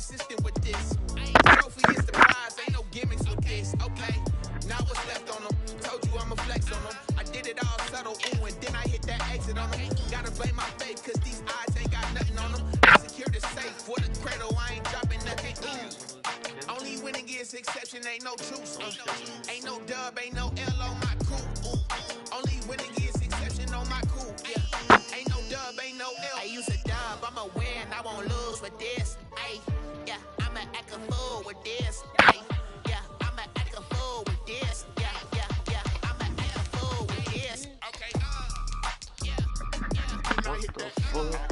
consistent with this. Trophy is the prize, ain't no gimmicks with this. Okay, now what's left on them? Told you I'ma flex on them. I did it all subtle, ooh, and then I hit that exit on them. Gotta blame my faith, cause these eyes ain't got nothing on them. I secure the safe for the cradle, I ain't dropping nothing. Only winning is exception, ain't no truce. Ain't no dub, ain't no L on my coup. Only winning is exception on my coup. Yeah. Ain't no dub, ain't no L. I use a dub, I'ma win, I won't lose with this. Ay, yeah, I'ma act a fool with this. Ay, yeah, I'ma act a fool with this. Yeah, yeah, yeah, I'ma act a fool with this. Okay, what the fuck?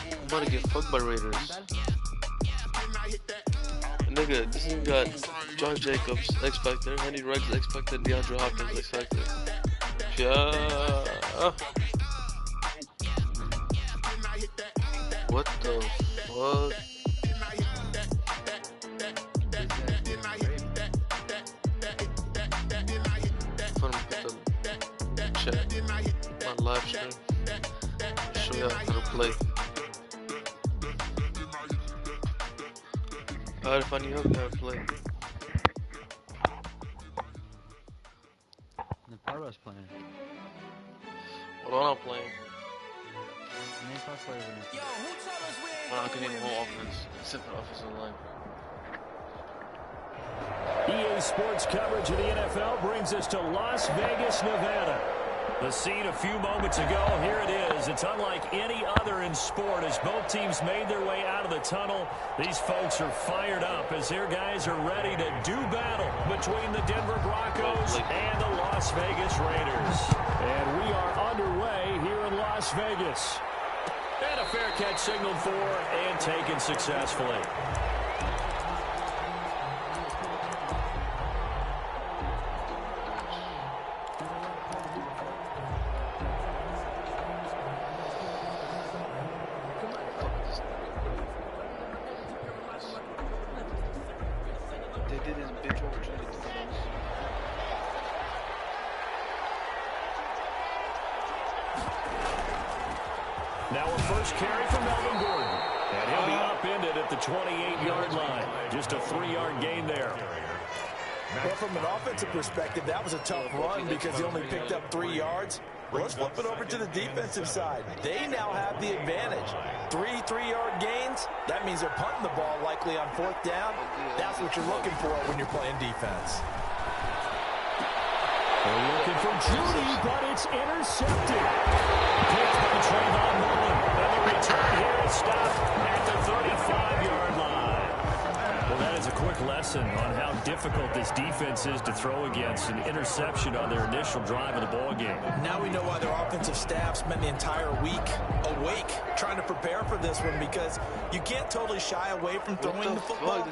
I'm about to get fucked by Raiders. Nigga, this nigga got John Jacobs, X Factor, Henry Ruggs, X Factor, DeAndre Hopkins, X Factor. Yeah. What the fuck? I'm gonna put the chat, my live stream, show y'all how to play. Alright, if I need help, how to play. The Pyro's playing. What am I playing? Name plus players in this. Yo, who told us we ain't I'm not gonna need the whole offense, except for the offensive line. EA Sports coverage of the NFL brings us to Las Vegas, Nevada. The scene a few moments ago, here it is. It's unlike any other in sport as both teams made their way out of the tunnel. These folks are fired up as their guys are ready to do battle between the Denver Broncos and the Las Vegas Raiders. And we are underway here in Las Vegas. And a fair catch signaled for and taken successfully. Now a first carry from Melvin Gordon. And he'll be upended at the 28-yard line. Just a 3-yard gain there. Well, from an offensive perspective, that was a tough run because he only picked up 3 yards. Well, let's flip it over to the defensive side. They now have the advantage. 3-3-yard gains, that means they're punting the ball likely on 4th down. That's what you're looking for when you're playing defense. They're looking for Judy, but it's intercepted. Picked by Trayvon Mullen. And the return here is stopped at the 35-yard line. Well, that is a quick lesson on how difficult this defense is to throw against. An interception on their initial drive of the ball game. Now we know why their offensive staff spent the entire week awake trying to prepare for this one, because you can't totally shy away from throwing the football.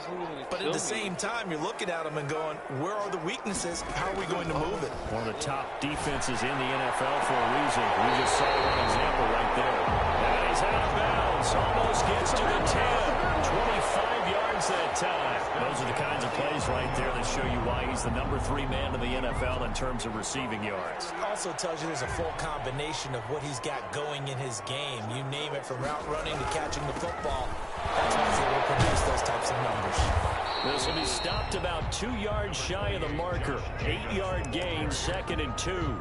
But at the same time, you're looking at them and going, where are the weaknesses? How are we going to move it? One of the top defenses in the NFL for a reason. We just saw one example right there. And he's out of bounds. Almost gets to the 10. 25 yards that time. Those are the kinds of plays right there that show you why he's the #3 man in the NFL in terms of receiving yards. Also tells you there's a full combination of what he's got going in his game. You name it, from route running to catching the football. That's why he's able to produce those types of numbers. This will be stopped about 2 yards shy of the marker. 8-yard gain, 2nd and 2.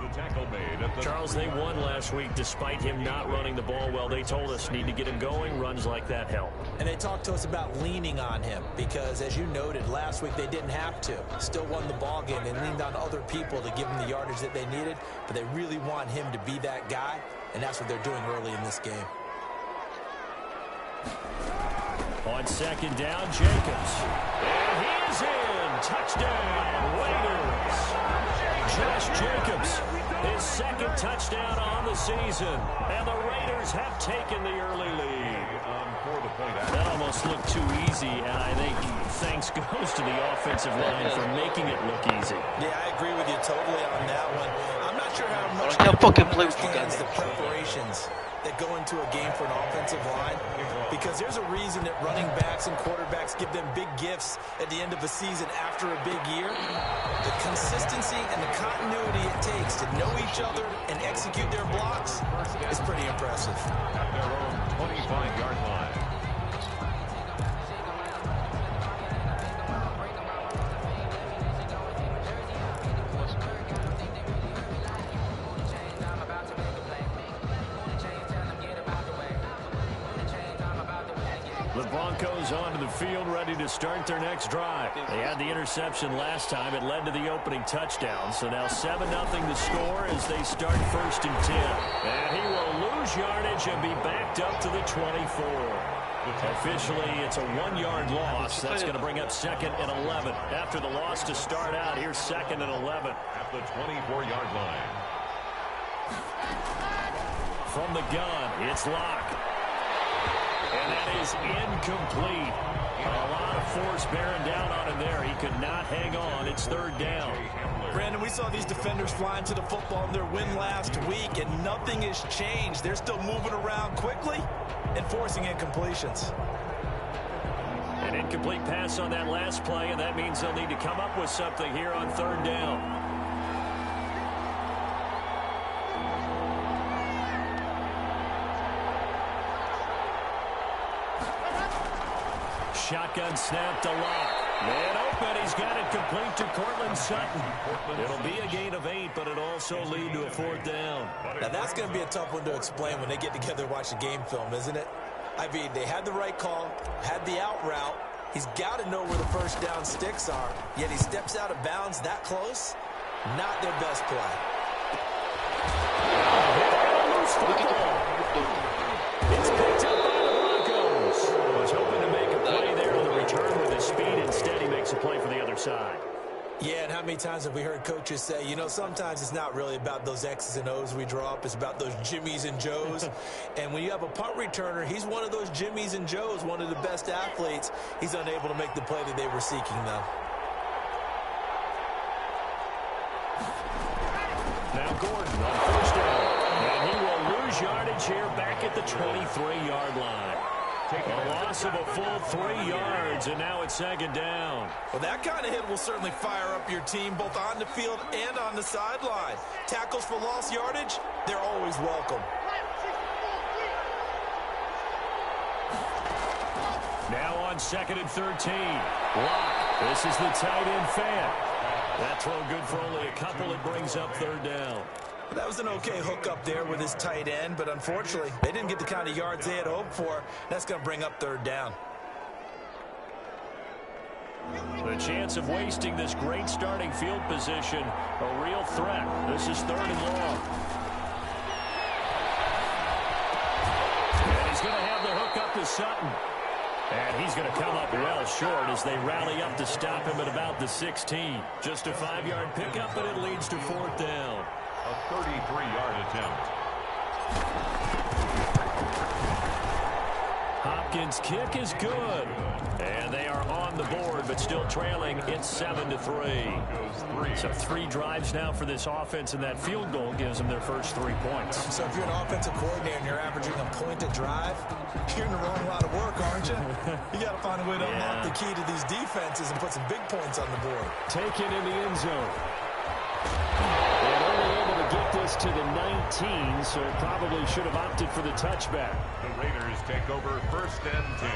Charles, they won last week despite him not running the ball well. They told us need to get him going. Runs like that help. And they talked to us about leaning on him because, as you noted, last week they didn't have to. Still won the ball game. They leaned on other people to give them the yardage that they needed, but they really want him to be that guy, and that's what they're doing early in this game. On 2nd down, Jacobs. And he is in. Touchdown, Raiders. Josh Jacobs, his 2nd touchdown on the season. And the Raiders have taken the early lead. That almost looked too easy, and I think thanks goes to the offensive line for making it look easy. Yeah, I agree with you totally on that one. I'm not sure how much I can't fucking play with you guys. the preparations that go into a game for an offensive line, because there's a reason that running backs and quarterbacks give them big gifts at the end of a season after a big year. The consistency and the continuity it takes to know each other and execute their blocks is pretty impressive. At their own 25-yard line. The Broncos onto the field, ready to start their next drive. They had the interception last time. It led to the opening touchdown. So now 7-0 to score as they start 1st and 10. And he will lose yardage and be backed up to the 24. Officially, it's a 1-yard loss. That's going to bring up 2nd and 11. After the loss to start out, here's 2nd and 11. At the 24-yard line. From the gun, it's Locke. And that is incomplete. A lot of force bearing down on him there. He could not hang on. It's 3rd down. Brandon, we saw these defenders flying to the football in their win last week, and nothing has changed. They're still moving around quickly and forcing incompletions. An incomplete pass on that last play, and that means they'll need to come up with something here on 3rd down. Shotgun snap to Locke. Man open. He's got it complete to Cortland Sutton. It'll be a gain of 8, but it'll also lead to a 4th down. Now, that's going to be a tough one to explain when they get together and watch the game film, isn't it? I mean, they had the right call, had the out route. He's got to know where the 1st down sticks are, yet he steps out of bounds that close. Not their best play. It's picked up by the Broncos. Was hoping to make a play there on the return with his speed. Instead, he makes a play for the other side. Yeah, and how many times have we heard coaches say, you know, sometimes it's not really about those X's and O's we draw up. It's about those Jimmies and Joes. And when you have a punt returner, he's one of those Jimmies and Joes, one of the best athletes. He's unable to make the play that they were seeking, though. Now Gordon on 1st down. And he will lose yardage here back at the 23-yard line. A loss of a full 3 yards, and now it's 2nd down. Well, that kind of hit will certainly fire up your team both on the field and on the sideline. Tackles for lost yardage, they're always welcome. Now on 2nd and 13. Locke. This is the tight end fan. That throw good for only a couple. It brings up 3rd down. That was an okay hookup there with his tight end, but unfortunately, they didn't get the kind of yards they had hoped for. That's going to bring up 3rd down. The chance of wasting this great starting field position, a real threat. This is 3rd and long. And he's going to have the hook up to Sutton. And he's going to come up well short as they rally up to stop him at about the 16. Just a 5-yard pickup, and it leads to 4th down. A 33-yard attempt. Hopkins' kick is good. And they are on the board, but still trailing. It's 7-3. So 3 drives now for this offense, and that field goal gives them their first 3 points. So if you're an offensive coordinator and you're averaging a point a drive, you're in the wrong line of work, aren't you? You got to find a way to unlock the key to these defenses and put some big points on the board. Taken in the end zone. And only able to get this to the 19, so probably should have opted for the touchback. The Raiders take over 1st and 10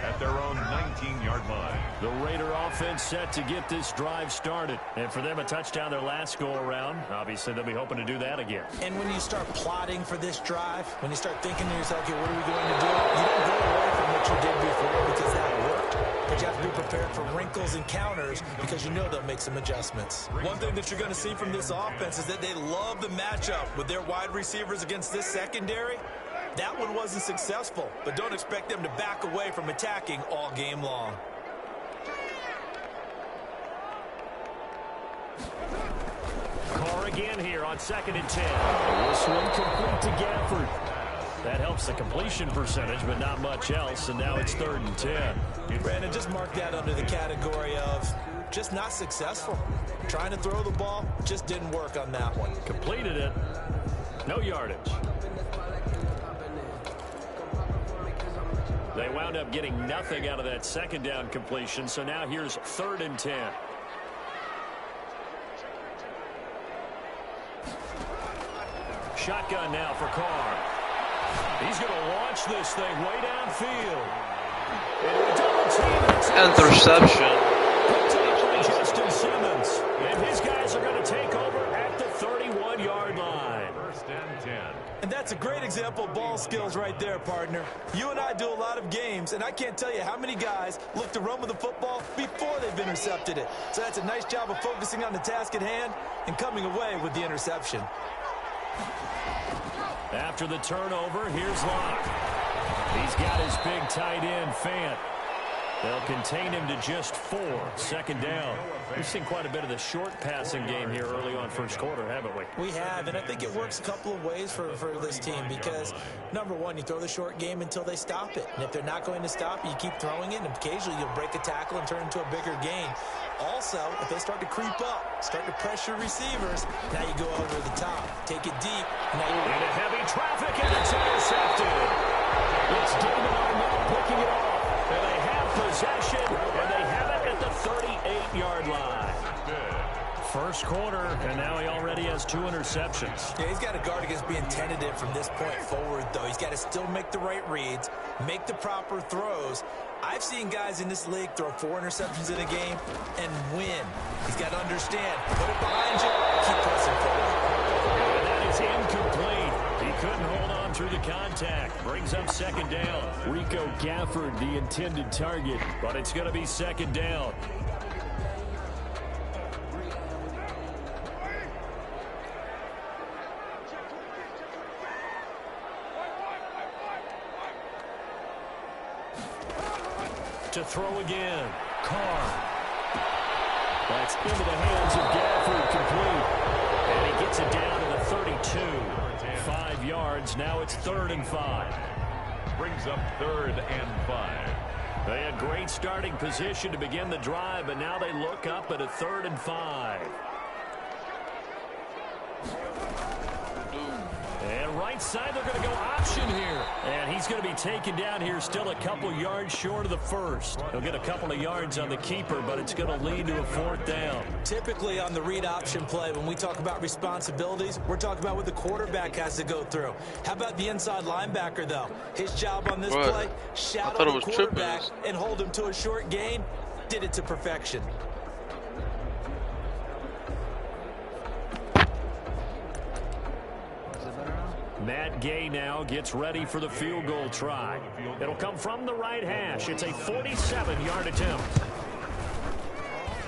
at their own 19-yard line. The Raider offense set to get this drive started. And for them, a touchdown their last go-around. Obviously, they'll be hoping to do that again. And when you start plotting for this drive, when you start thinking to yourself, okay, what are we going to do? You don't go away from what you did before because that worked. But you have to be prepared for wrinkles and counters because you know they'll make some adjustments. One thing that you're going to see from this offense is that they love the matchup with their wide receivers against this secondary. That one wasn't successful, but don't expect them to back away from attacking all game long. Carr again here on 2nd and 10. This one complete to Gafford. That helps the completion percentage, but not much else, and now it's 3rd and 10. Brandon, just mark that under the category of just not successful. Trying to throw the ball, just didn't work on that one. Completed it. No yardage. They wound up getting nothing out of that 2nd down completion, so now here's 3rd and 10. Shotgun now for Carr. He's going to launch this thing way downfield. Interception. Justin Simmons. And his guys are going to take over at the 31-yard line. 1st and 10. And that's That's a great example of ball skills right there, partner. You and I do a lot of games, and I can't tell you how many guys look to run with the football before they've intercepted it. So that's a nice job of focusing on the task at hand and coming away with the interception. After the turnover, here's Locke. He's got his big tight end, Fant. They'll contain him to just 4. Second down. We've seen quite a bit of the short passing game here early on first quarter, haven't we? We have, and I think it works a couple of ways for this team because, number one, you throw the short game until they stop it. And if they're not going to stop it, you keep throwing it, and occasionally you'll break a tackle and turn it into a bigger gain. Also, if they start to creep up, start to pressure receivers, now you go over the top. Take it deep. Now you're into heavy traffic, and it's intercepted. It's Damon Arnett picking it off. And they have possession, and they have it at the 38-yard line. First quarter, and now he already has 2 interceptions. Yeah, he's got to guard against being tentative from this point forward, though. He's got to still make the right reads, make the proper throws. I've seen guys in this league throw 4 interceptions in a game and win. He's got to understand, put it behind you, keep pressing forward. And that is incomplete. He couldn't hold on through the contact. Brings up second down. Rico Gafford, the intended target, but it's going to be second down. To throw again. Carr. That's into the hands of Gafford, complete. And he gets it down to the 32. 5 yards. Now it's 3rd and 5. Brings up 3rd and 5. They had great starting position to begin the drive, but now they look up at a 3rd and 5. And right side, they're going to go option here. And he's going to be taken down here still a couple yards short of the first. He'll get a couple of yards on the keeper, but it's going to lead to a 4th down. Typically on the read option play, when we talk about responsibilities, we're talking about what the quarterback has to go through. How about the inside linebacker, though? His job on this play, shadow the quarterback and hold him to a short gain. Did it to perfection. Matt Gay now gets ready for the field goal try. It'll come from the right hash. It's a 47-yard attempt.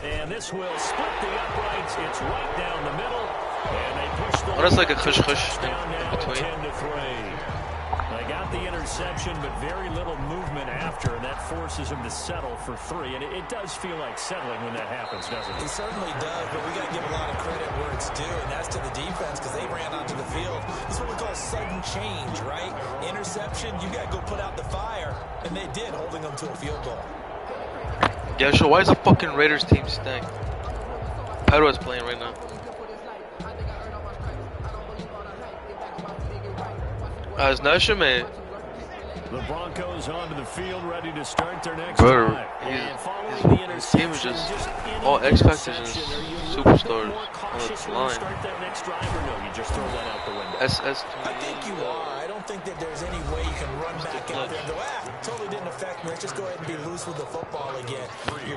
And this will split the uprights. It's right down the middle. And they push the that's like a khush in between. 10-3. They got the interception, but very little movement after, and that forces him to settle for 3. And it does feel like settling when that happens, doesn't it? It certainly does, but we got to give a lot of credit where it's due, and that's to the defense because they ran onto the field. This is what we call sudden change, right? Interception, you got to go put out the fire, and they did, holding them to a field goal. Yeah, sure. Why is the fucking Raiders team stacked? Padua is playing right now. As Nasha, man. The Broncos onto the field, ready to start their next Bro, drive. his team is just all X Factors and superstars on the line. Start that next drive, or no? You just throw that out the window. SS. I think you are. I don't think that there's any way you can run back out there and go, totally didn't affect me. Let's just go ahead and be loose with the football again.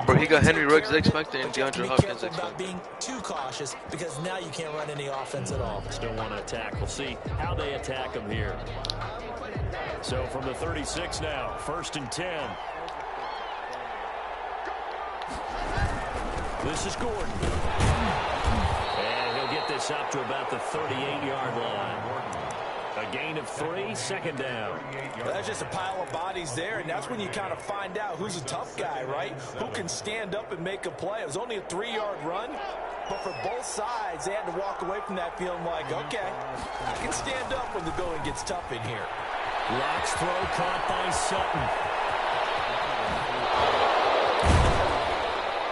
Bro, he got Henry Ruggs X Factor and DeAndre Hopkins X Factor. Being too cautious because now you can't run any offense at all. Still want to attack. We'll see how they attack him here. So from the 36 now, 1st and 10. This is Gordon. And he'll get this up to about the 38-yard line. A gain of 3, 2nd down. Well, that's just a pile of bodies there, and that's when you kind of find out who's a tough guy, right? Who can stand up and make a play. It was only a 3-yard run, but for both sides, they had to walk away from that feeling like, okay, I can stand up when the going gets tough in here. Locke's throw caught by Sutton.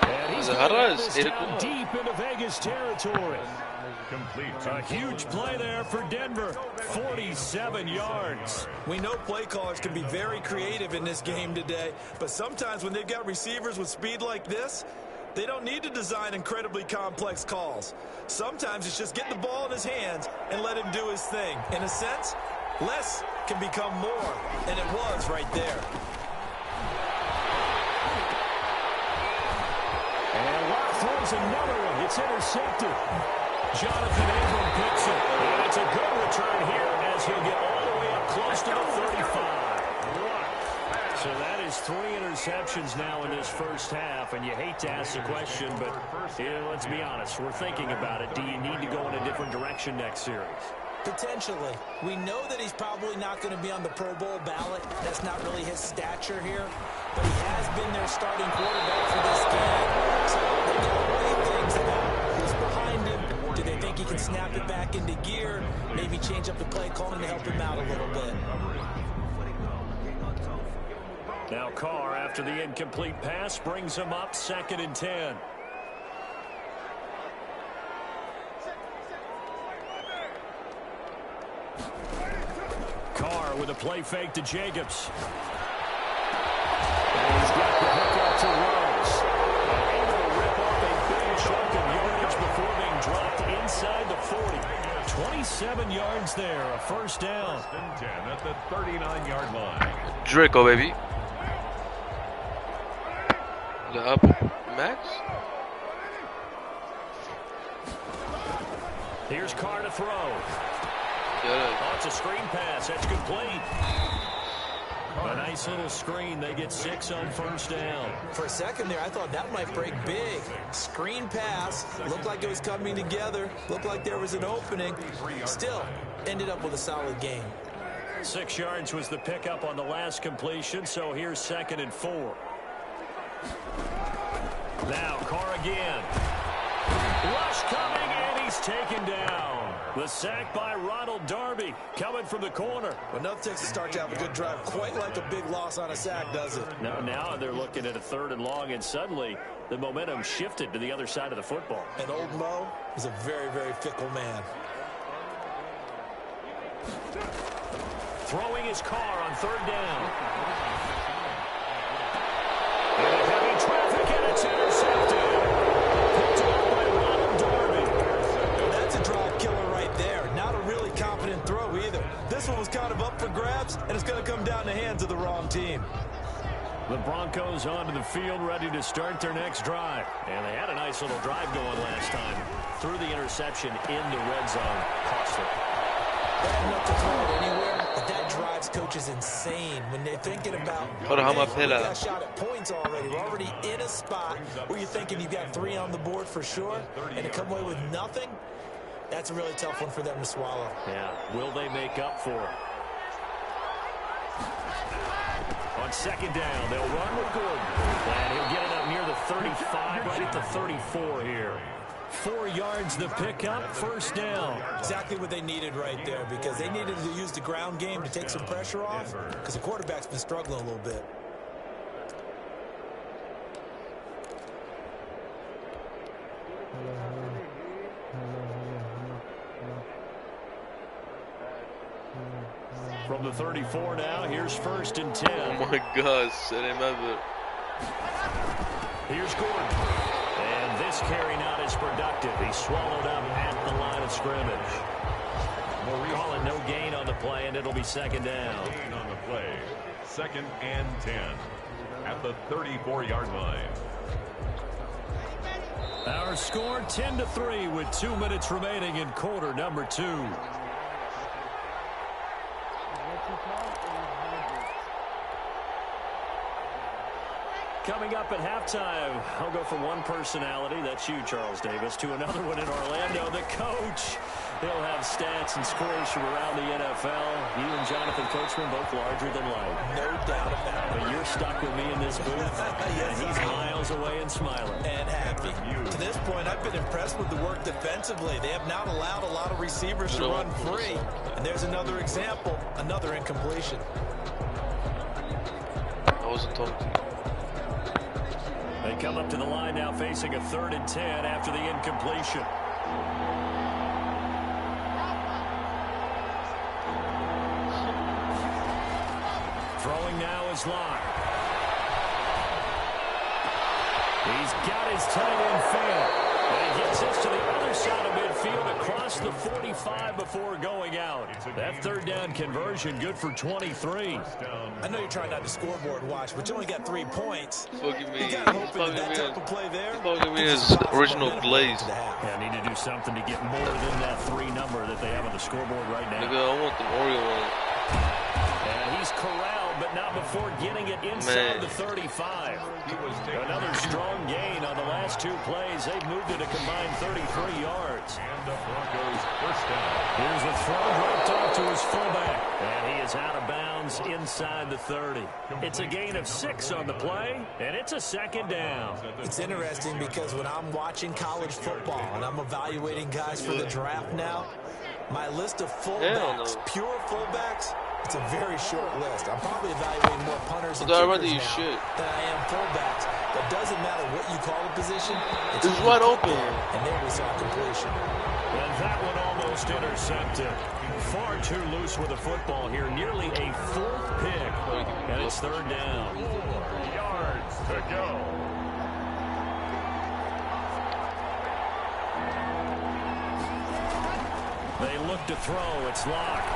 And he's down deep into Vegas territory. Complete. A huge play there for Denver. 47 yards. We know play callers can be very creative in this game today, but sometimes when they've got receivers with speed like this, they don't need to design incredibly complex calls. Sometimes it's just get the ball in his hands and let him do his thing. In a sense, less can become more, and it was right there. And Locke throws another one. It's intercepted. Jonathan Abram picks it. And it's a good return here as he'll get all the way up close to the 35. So that is 3 interceptions now in this first half, and you hate to ask the question, but let's be honest, we're thinking about it. Do you need to go in a different direction next series? Potentially. We know that he's probably not going to be on the Pro Bowl ballot. That's not really his stature here. But he has been their starting quarterback for this game. So they got to weigh things about who's behind him. Do they think he can snap it back into gear? Maybe change up the play calling to help him out a little bit. Now Carr, after the incomplete pass, brings him up 2nd and 10. Carr with a play fake to Jacobs. And he's got the hook up to Rose. Able to rip off a big chunk of yardage before being dropped inside the 40. 27 yards there, a first down. 1st and 10 at the 39-yard line. Draco, baby. The up Max. Here's Carr to throw. Yeah. Oh, it's a screen pass. That's complete. A nice little screen. They get 6 on first down. For a second there, I thought that might break big. Screen pass. Looked like it was coming together. Looked like there was an opening. Still, ended up with a solid game. 6 yards was the pickup on the last completion, so here's 2nd and 4. Now Carr again. Rush coming, and he's taken down. The sack by Ronald Darby coming from the corner. Well, nothing takes a start to have a good drive quite like a big loss on a sack, does it? Now they're looking at a 3rd and long, and suddenly the momentum shifted to the other side of the football. And old Mo is a very, very fickle man. Throwing his Carr on 3rd down. And a heavy traffic, and it's intercepted. Picked off by Ronald Darby. That's a drive killer right there. Not a really confident throw either. This one was kind of up for grabs, and it's going to come down the hands of the wrong team. The Broncos onto the field, ready to start their next drive. And they had a nice little drive going last time. Threw the interception in the red zone. Costly. Bad enough to throw it anywhere, but that drives coaches insane when they're thinking about, Hold on, how am I we pillar? got shot at points already. We're already in a spot where you're thinking you've got 3 on the board for sure, and to come away with nothing, that's a really tough one for them to swallow. Yeah, will they make up for it? On 2nd down, they'll run with Gordon. And he'll get it up near the 35, right at the 34 here. 4 yards the pickup, first down. Exactly what they needed right there, because they needed to use the ground game to take some pressure off, because the quarterback's been struggling a little bit. From the 34 now, here's 1st and 10. Oh my gosh, I remember. Here's Gordon. And this carry not as productive. He's swallowed up at the line of scrimmage. Call it no gain on the play, and it'll be 2nd down. Gain on the play. 2nd and 10 at the 34-yard line. Our score 10-3 with 2 minutes remaining in quarter number 2. Coming up at halftime, I'll go from one personality, that's you, Charles Davis, to another one in Orlando, the coach. He'll have stats and scores from around the NFL. You and Jonathan Coachman both larger than life. No doubt about it. But you're stuck with me in this booth, Yes, and he's miles away and smiling. And happy. To this point, I've been impressed with the work defensively. They have not allowed a lot of receivers to run free. And there's another example, another incompletion. I wasn't talking to you. They come up to the line now facing a 3rd and 10 after the incompletion. Throwing now is Locke. He's got his tight end fan. And he gets this to the other side of midfield across the 45 before going out. That third down conversion good for 23. I know you're trying not to scoreboard watch, but you only got 3 points. Fucking me. You got hope that that type of play there. Fucking me his original glaze. Yeah, need to do something to get more than that 3 number that they have on the scoreboard right now. Nigga, I want the Oreo one. And he's corralled, but not before getting it inside the 35. Another strong gain on the last 2 plays. They've moved it a combined 33 yards. And the Broncos first down. Here's the throw dropped off to his fullback. And he is out of bounds inside the 30. It's a gain of 6 on the play, and it's a second down. It's interesting because when I'm watching college football and I'm evaluating guys for the draft now, my list of fullbacks, pure fullbacks, it's a very short list. I'm probably evaluating more punters and kickers now than I am fullbacks. That doesn't matter what you call the position. It's wide open. And there we saw completion. And that one almost intercepted. Far too loose with the football here. Nearly a 4th pick. And it's third down. 4 yards to go. They look to throw. It's locked.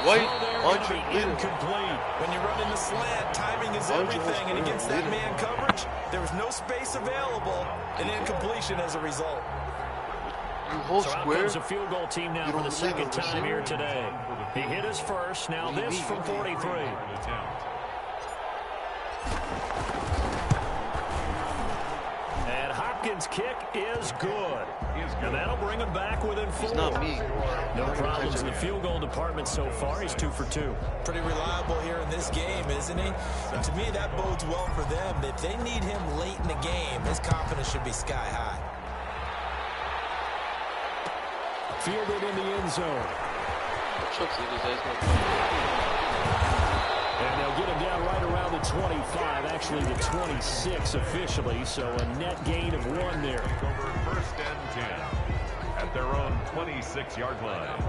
Why aren't you incomplete? When you're running the slant, timing is everything. And against that man coverage, there was no space available. And incompletion as a result. You whole so square? Out comes a field goal team now for the second time here today. He hit his first. Now this from 43. And Hopkins' kick is good. And that'll bring him back within 4. It's not me. No problems in the field goal department so far. He's 2 for 2. Pretty reliable here in this game, isn't he? And to me, that bodes well for them. If they need him late in the game, his confidence should be sky high. Fielded in the end zone. And they'll get him down right around the 25, actually the 26 officially, so a net gain of 1 there. Over first and 10 at their own 26-yard line.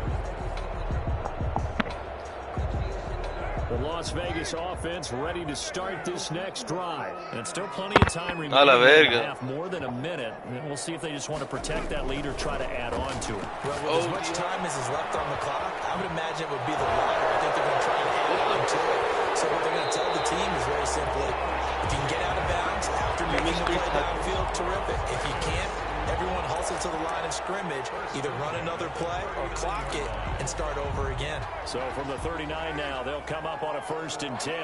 The Las Vegas offense ready to start this next drive. And still plenty of time remaining. A la verga. More than a minute. And we'll see if they just want to protect that lead or try to add on to it. Well, with as much time as is left on the clock, I would imagine it would be the latter. I think they're going to try to add on to it. So what they're going to tell the team is very simply, if you can get out of bounds after making the play downfield, terrific. If you can't, everyone hustle to the line of scrimmage, either run another play or clock it and start over again. So from the 39 now, they'll come up on a 1st and 10.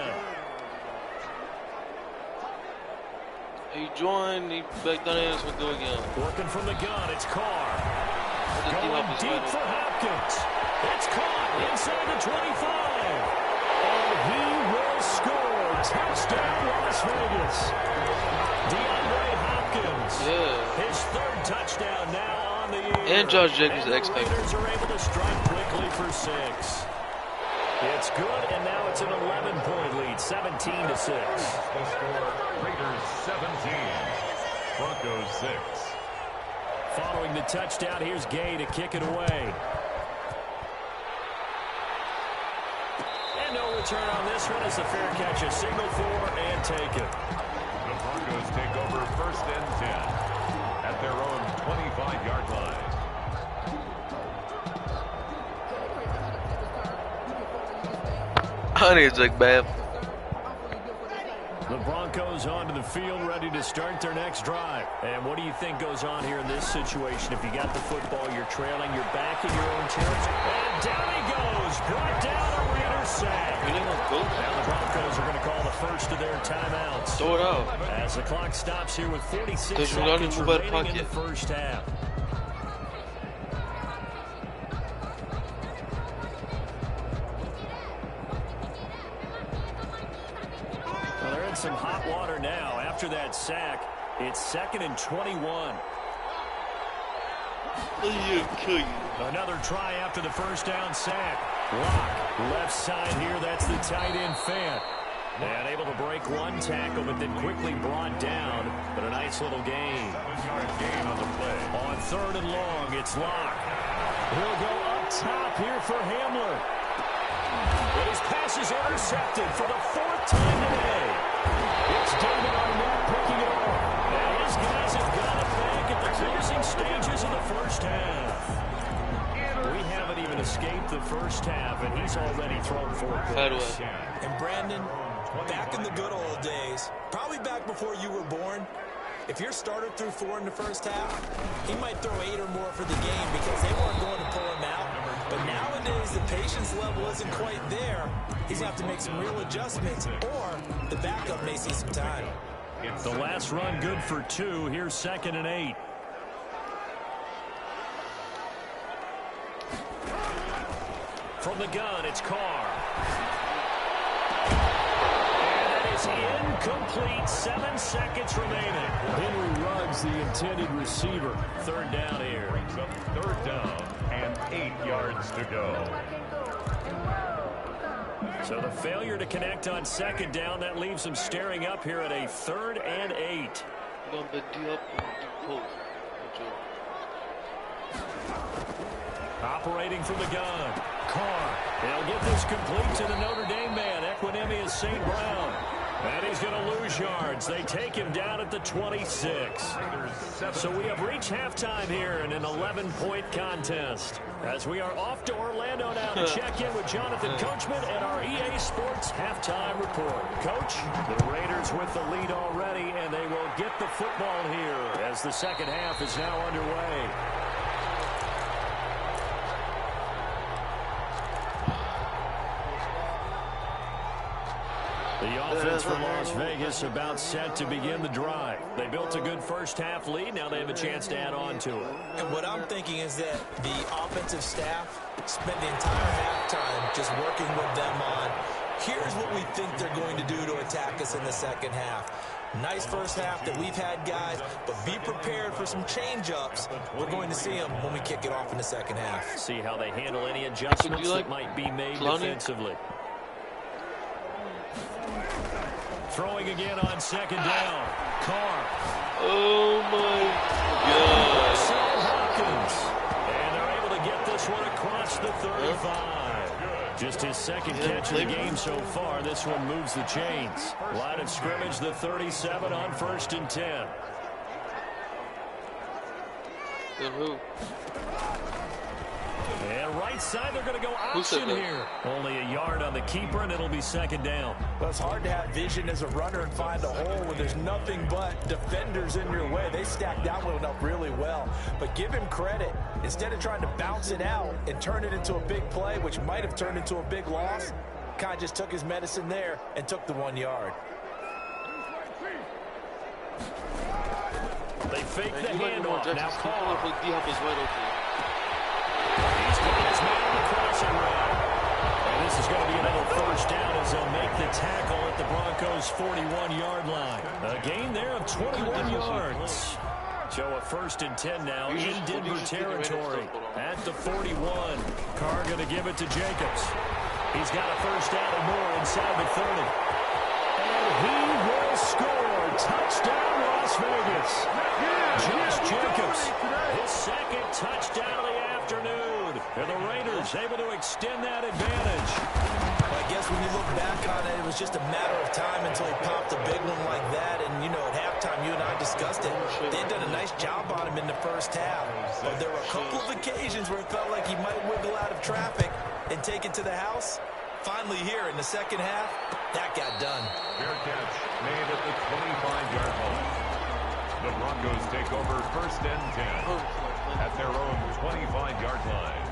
He joined, he back down there, so go again. Working from the gun, it's Carr. Going deep for Hopkins. It's caught inside the 25. And he will score. Touchdown, Las Vegas. DeAndre Hopkins. Yeah. His 3rd touchdown now on the year. And Josh Jacobs is expected. The Raiders are able to strike quickly for 6. It's good, and now it's an 11-point lead, 17-6. The score, Raiders 17, Broncos 6. Following the touchdown, here's Gay to kick it away. And no return on this one as the fair catch. A signal for and take it. The Broncos take over first and 10 at their own 25-yard line. I need to take bath. The Broncos onto the field, ready to start their next drive. And what do you think goes on here in this situation? If you got the football, you're trailing, you're back in your own territory. And down he goes. Brought down a Raider sack. Now the Broncos are going to call the first of their timeouts. Throw it out. As the clock stops here with 46 seconds remaining in the first half. Some hot water now after that sack. It's 2nd and 21. Another try after the first down sack. Lock left side here. That's the tight end Fant. And able to break one tackle, but then quickly brought down. But a nice little gain. 7-yard gain on the play. On 3rd and long, it's Lock. He'll go up top here for Hamler. But his pass is intercepted for the 4th time today. It's David Arnett picking it up. And his guy first half. We haven't even escaped the first half, and he's already thrown 4 picks. And Brandon, back in the good old days, probably back before you were born, if your starter threw 4 in the first half, he might throw 8 or more for the game because they weren't going to pull him out. But nowadays, the patience level isn't quite there. He's going to have to make some real adjustments, or the backup may see some time. The last run good for 2. Here's 2nd and 8. From the gun, it's Carr. And that is incomplete. 7 seconds remaining. Henry Ruggs, the intended receiver. 3rd down here. Brings up 3rd down and 8 yards to go. So the failure to connect on 2nd down, that leaves them staring up here at a 3rd and 8. Operating from the gun. Carr. He'll get this complete to the Notre Dame man, Equinemius St. Brown. And he's going to lose yards. They take him down at the 26. So we have reached halftime here in an 11-point contest. As we are off to Orlando now to check in with Jonathan Coachman and our EA Sports halftime report. Coach, the Raiders with the lead already, and they will get the football here as the second half is now underway. The offense for Las Vegas about set to begin the drive. They built a good first half lead. Now they have a chance to add on to it. And what I'm thinking is that the offensive staff spent the entire halftime just working with them on, here's what we think they're going to do to attack us in the second half. Nice first half that we've had, guys, but be prepared for some change-ups. We're going to see them when we kick it off in the second half. See how they handle any adjustments that might be made defensively. Throwing again on 2nd down. Carr. Oh my God. Sam Hopkins. And they're able to get this one across the 35. Just his 2nd catch of the game so far. This one moves the chains. Line of scrimmage, the 37 on 1st and 10. Then who? And right side, they're going to go option here. Only a yard on the keeper, and it'll be 2nd down. Well, it's hard to have vision as a runner and find a hole when there's nothing but defenders in your way. They stacked that one up really well. But give him credit. Instead of trying to bounce it out and turn it into a big play, which might have turned into a big loss, kind of just took his medicine there and took the 1 yard. They fake the handoff. Now Carr. He's got his man on the crossing route. And this is going to be another first down as they'll make the tackle at the Broncos' 41-yard line. A gain there of 21 yards. So a 1st and 10 now in Denver territory at the 41. Carr going to give it to Jacobs. He's got a first down and more inside the 30. And he will score. Touchdown, Las Vegas. Josh Jacobs, his 2nd touchdown of the afternoon. And the Raiders able to extend that advantage. Well, I guess when you look back on it, it was just a matter of time until he popped a big one like that. And, you know, at halftime, you and I discussed it. They'd done a nice job on him in the first half. But there were a couple of occasions where it felt like he might wiggle out of traffic and take it to the house. Finally here in the second half, that got done. Fair catch made at the 25-yard line. The Broncos take over 1st and 10 at their own 25-yard line.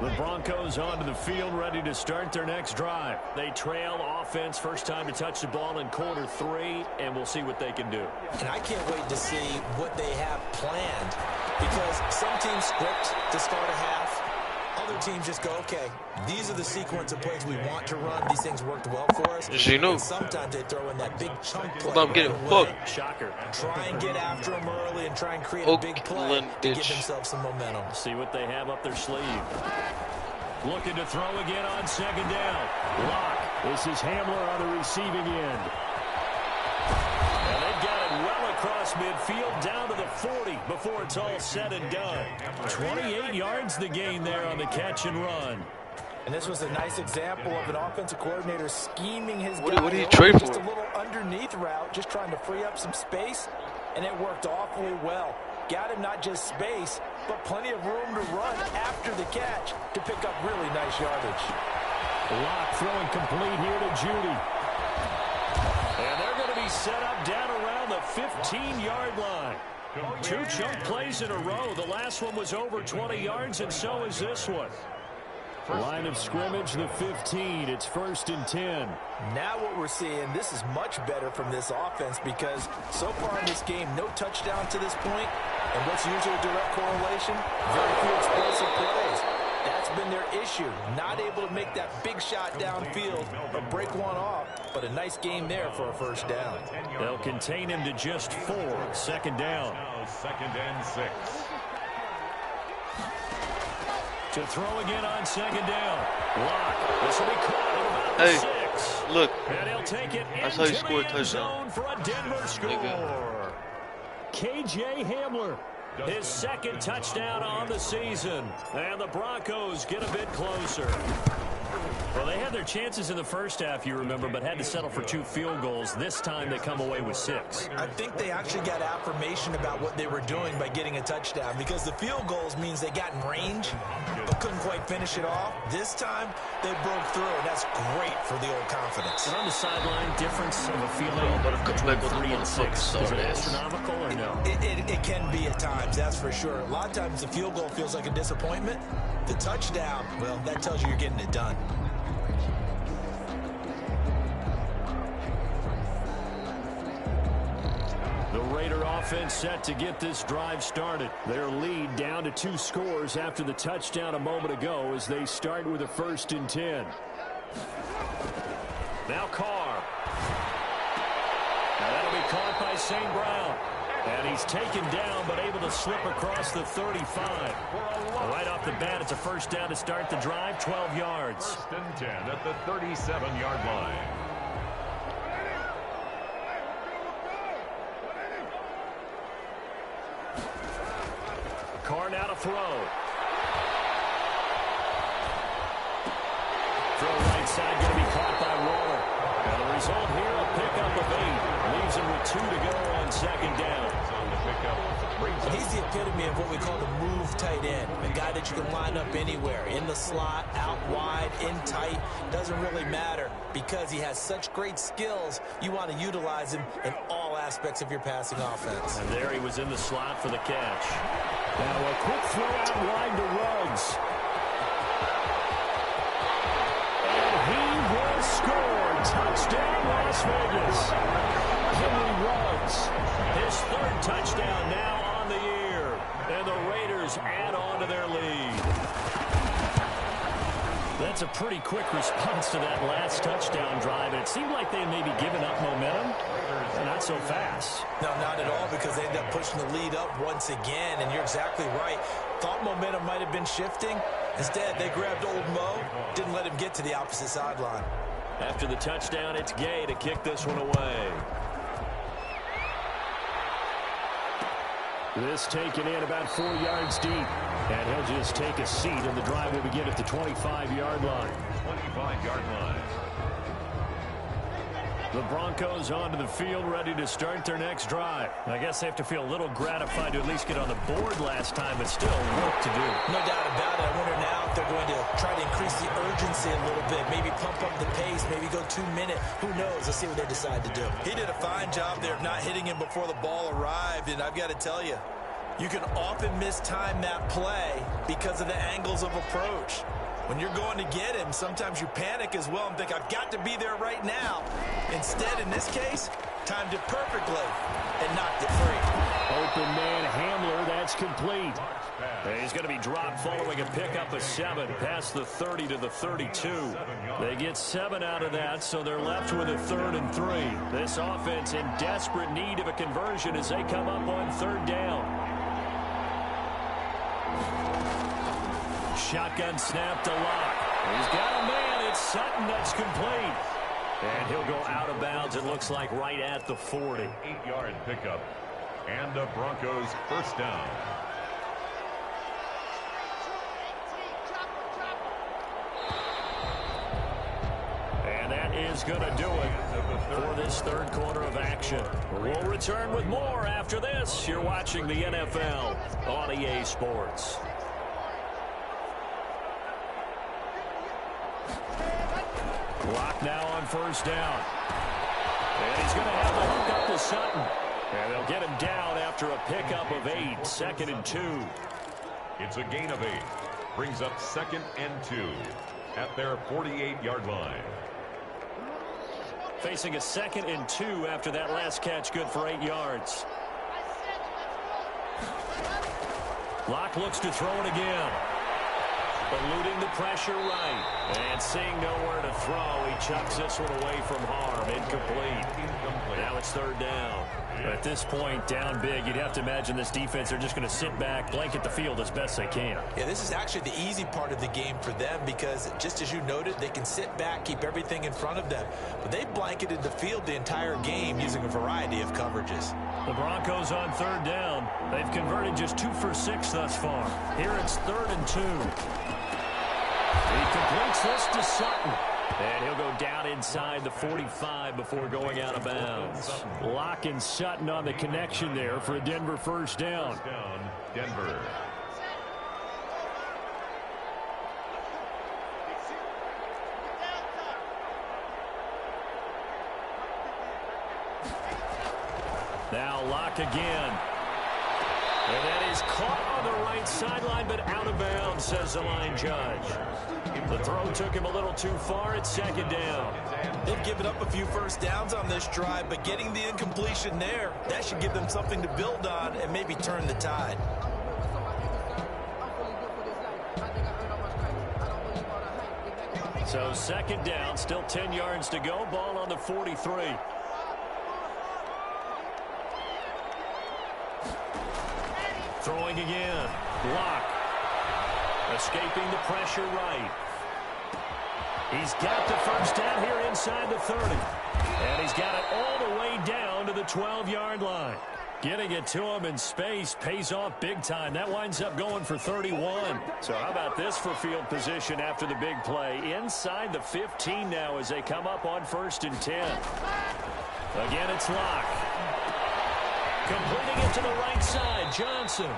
The Broncos onto the field, ready to start their next drive. They trail offense, first time to touch the ball in quarter 3, and we'll see what they can do. And I can't wait to see what they have planned, because some teams script to start a half. Other teams just go, okay, these are the sequence of plays we want to run. These things worked well for us. And sometimes they throw in that big chunk play. I'm getting hooked. Shocker. Try and get after them early and try and create a big play to give themselves some momentum. See what they have up their sleeve. Looking to throw again on 2nd down. Lock. This is Hamler on the receiving end. And they've got it well across midfield down to the 40 before it's all said and done. 28 yards the gain there on the catch and run. And this was a nice example of an offensive coordinator scheming his guy. What did he trade Just for? a little underneath route, just trying to free up some space, and it worked awfully well. Got him not just space, but plenty of room to run after the catch to pick up really nice yardage. Lock throwing complete here to Judy. And they're going to be set up down around the 15-yard line. 2 chunk plays in a row. The last one was over 20 yards, and so is this one. Line of scrimmage, the 15. It's 1st and 10. Now what we're seeing, this is much better from this offense because so far in this game, no touchdown to this point. And what's usually a direct correlation? Very few explosive plays. That's been their issue. Not able to make that big shot downfield or break one off, but a nice game there for a first down. They'll contain him to just 4. 2nd down. Now 2nd and 6. To throw again on 2nd down. Lock. This will be caught at about Hey, the 6. look. And he'll take it That's how you into score a the end touchdown. zone for a Denver score. KJ Hamler. His 2nd touchdown on the season. And the Broncos get a bit closer. Well, they had their chances in the first half, you remember, but had to settle for 2 field goals. This time they come away with 6. I think they actually got affirmation about what they were doing by getting a touchdown because the field goals means they got in range but couldn't quite finish it off. This time, they broke through, and that's great for the old confidence. And on the sideline, difference of a feeling between 3 and 6. Is it astronomical or no? It can be at times, that's for sure. A lot of times the field goal feels like a disappointment. The touchdown, well, that tells you you're getting it done. The Raider offense set to get this drive started. Their lead down to 2 scores after the touchdown a moment ago as they start with a 1st and 10. Now Carr. Now that'll be caught by St. Brown. And he's taken down but able to slip across the 35. Right off the bat, it's a 1st down to start the drive, 12 yards. 1st and 10 at the 37-yard line. Carr now to throw. Throw right side, going to be caught by Waller. And the result here, a pickup of 8. Leaves him with 2 to go on 2nd down. He's the epitome of what we call the move tight end. A guy that you can line up anywhere. In the slot, out wide, in tight. Doesn't really matter because he has such great skills. You want to utilize him in all aspects of your passing offense. And there he was in the slot for the catch. Now a quick throw out wide to Ruggs. And he will score. Touchdown, Las Vegas. Henry Ruggs. His 3rd touchdown now on the year. And the Raiders add on to their lead. That's a pretty quick response to that last touchdown drive. And it seemed like they had maybe given up momentum. Not so fast. No, not at all, because they ended up pushing the lead up once again, and you're exactly right. Thought momentum might have been shifting. Instead, they grabbed old Mo, didn't let him get to the opposite sideline. After the touchdown, it's Gay to kick this one away. This taken in about 4 yards deep. And he'll just take a seat, and the drive will begin at the 25-yard line. 25-yard line. The Broncos onto the field, ready to start their next drive. I guess they have to feel a little gratified to at least get on the board last time, but still work to do. No doubt about it. I wonder now if they're going to try to increase the urgency a little bit, maybe pump up the pace, maybe go 2 minute. Who knows? Let's see what they decide to do. He did a fine job there of not hitting him before the ball arrived, and I've got to tell you, you can often mistime that play because of the angles of approach. When you're going to get him, sometimes you panic as well and think, I've got to be there right now. Instead, in this case, timed it perfectly and knocked it free. Open man Hamler, that's complete. He's going to be dropped following a pickup of 7 past the 30 to the 32. They get 7 out of that, so they're left with a 3rd and 3. This offense in desperate need of a conversion as they come up on 3rd down. Shotgun snap to Lock. He's got a man. It's Sutton that's complete. And he'll go out of bounds, it looks like, right at the 40. 8-yard pickup. And the Broncos 1st down. is going to do it for this third quarter of action. We'll return with more after this. You're watching the NFL on EA Sports. Clock now on first down. And he's going to have the hook up to Sutton. And they'll get him down after a pickup of 8, 2nd and 2. It's a gain of 8. Brings up 2nd and 2 at their 48-yard line. Facing a 2nd and 2 after that last catch, good for 8 yards. Locke looks to throw it again. Eluding the pressure right. And seeing nowhere to throw, he chucks this one away from harm. Incomplete. Now it's 3rd down. At this point, down big, you'd have to imagine this defense, they're just going to sit back, blanket the field as best they can. Yeah, this is actually the easy part of the game for them because, just as you noted, they can sit back, keep everything in front of them. But they blanketed the field the entire game using a variety of coverages. The Broncos on 3rd down. They've converted just 2 for 6 thus far. Here it's 3rd and 2. He completes this to Sutton. And he'll go down inside the 45 before going out of bounds. Locke and Sutton on the connection there for a Denver first down. Denver. Now Locke again. And that is caught on the right sideline, but out of bounds, says the line judge. The throw took him a little too far. It's 2nd down. They've given up a few first downs on this drive, but getting the incompletion there, that should give them something to build on and maybe turn the tide. So 2nd down, still 10 yards to go. Ball on the 43. Throwing again. Block. Escaping the pressure right. He's got the first down here inside the 30. And he's got it all the way down to the 12-yard line. Getting it to him in space pays off big time. That winds up going for 31. So how about this for field position after the big play? Inside the 15 now as they come up on 1st and 10. Again, it's Locke. Completing it to the right side, Johnson.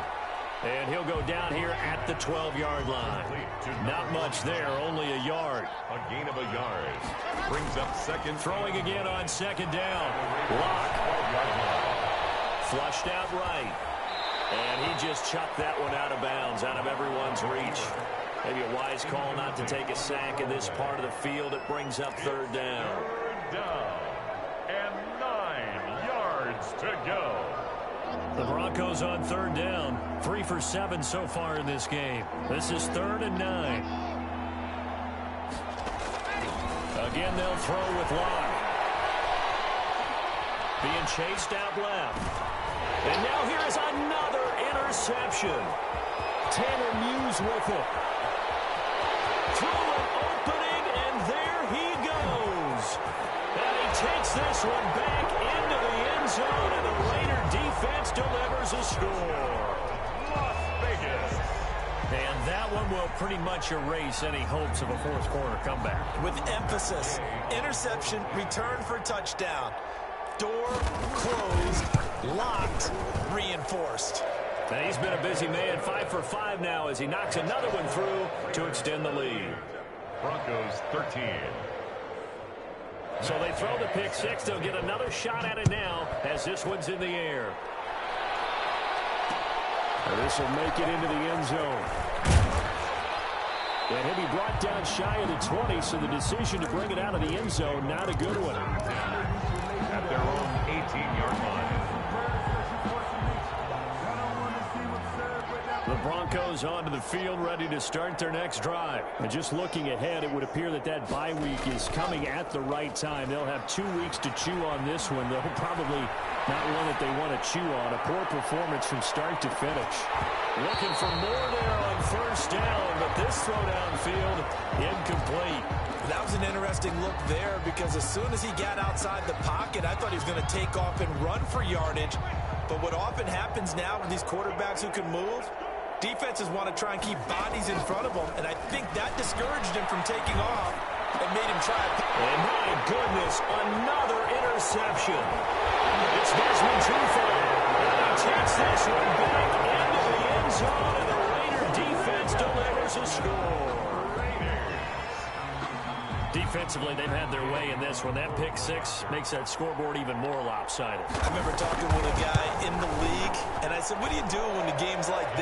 And he'll go down here at the 12-yard line. Not much there, only a yard. A gain of a yard. Brings up 2nd. Throwing again on 2nd down. Locke. Flushed out right. And he just chucked that one out of bounds, out of everyone's reach. Maybe a wise call not to take a sack in this part of the field. It brings up 3rd down. 3rd down. And 9 yards to go. The Broncos on 3rd down. 3 for 7 so far in this game. This is 3rd and 9. Again, they'll throw with Locke. Being chased out left. And now here is another interception. Tanner Muse with it. Through an opening, and there he goes. And he takes this one back into the end zone, and the Raider defense delivers a score. Las Vegas. And that one will pretty much erase any hopes of a fourth quarter comeback. With emphasis, interception, return for touchdown. Door closed, locked, reinforced. And he's been a busy man. 5 for 5 now as he knocks another one through to extend the lead. Broncos 13. So they throw the pick six. They'll get another shot at it now as this one's in the air. And this will make it into the end zone. And he'll be brought down shy of the 20, so the decision to bring it out of the end zone, not a good one. At their own 18-yard line. The Broncos onto the field, ready to start their next drive. And just looking ahead, it would appear that that bye week is coming at the right time. They'll have 2 weeks to chew on this one, though probably not one that they want to chew on. A poor performance from start to finish. Looking for more there on first down, but this throw downfield, incomplete. That was an interesting look there because as soon as he got outside the pocket, I thought he was going to take off and run for yardage. But what often happens now with these quarterbacks who can move, defenses want to try and keep bodies in front of them, and I think that discouraged him from taking off. and made him try. And my goodness, another interception. It's Desmond Trufant. And he takes this one back into the end zone, and the Raider defense delivers a score. Defensively, they've had their way in this one. That pick six makes that scoreboard even more lopsided. I remember talking with a guy in the league, and I said, what do you do when the game's like this?